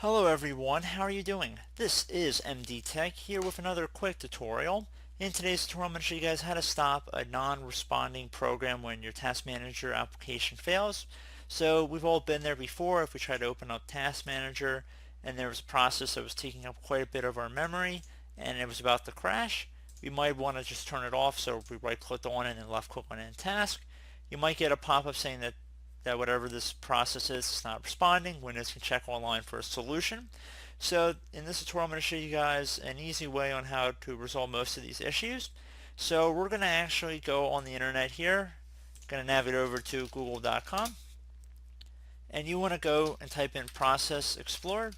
Hello everyone, how are you doing? This is MD Tech here with another quick tutorial. In today's tutorial I'm going to show you guys how to stop a non-responding program when your Task Manager application fails. So we've all been there before if we try to open up Task Manager and there was a process that was taking up quite a bit of our memory and it was about to crash. We might want to just turn it off, so if we right click on it and left click on End Task, you might get a pop-up saying that whatever this process is not responding. Windows can check online for a solution. So in this tutorial I'm going to show you guys an easy way on how to resolve most of these issues. So we're going to actually go on the internet here, going to navigate over to google.com, and you want to go and type in Process Explorer.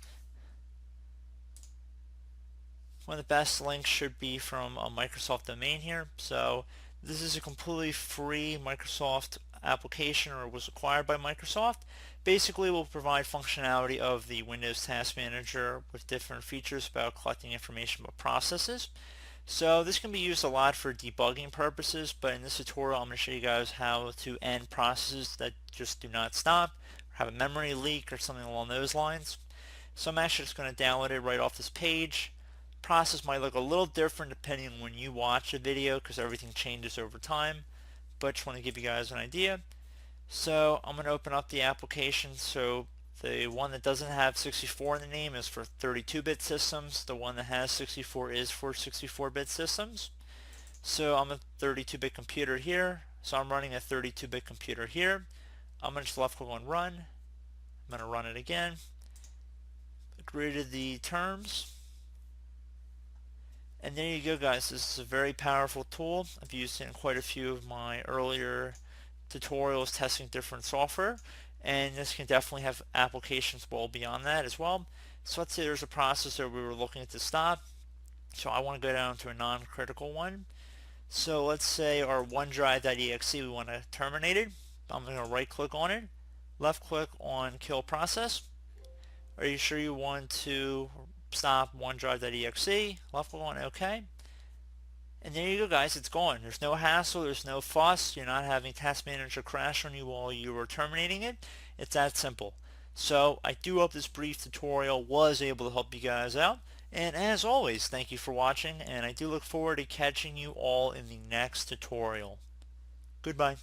One of the best links should be from a Microsoft domain here. So this is a completely free Microsoft application, or was acquired by Microsoft. Basically will provide functionality of the Windows Task Manager with different features about collecting information about processes. So this can be used a lot for debugging purposes, but in this tutorial I'm going to show you guys how to end processes that just do not stop, or have a memory leak or something along those lines. So I'm actually just going to download it right off this page. Process might look a little different depending on when you watch the video because everything changes over time, but just want to give you guys an idea. So I'm going to open up the application. So the one that doesn't have 64 in the name is for 32-bit systems. The one that has 64 is for 64-bit systems. So I'm a 32-bit computer here. So I'm running a 32-bit computer here. I'm going to just left click on run. I'm going to run it again. Agree to the terms. And there you go, guys. This is a very powerful tool. I've used it in quite a few of my earlier tutorials testing different software, and this can definitely have applications well beyond that as well. So let's say there's a processor we were looking to stop. So I want to go down to a non-critical one. So let's say our OneDrive.exe, we want to terminate it. I'm going to right click on it, left click on kill process. Are you sure you want to stop OneDrive.exe? Left click on OK. And there you go, guys. It's gone. There's no hassle. There's no fuss. You're not having Task Manager crash on you while you were terminating it. It's that simple. So I do hope this brief tutorial was able to help you guys out. And as always, thank you for watching, and I do look forward to catching you all in the next tutorial. Goodbye.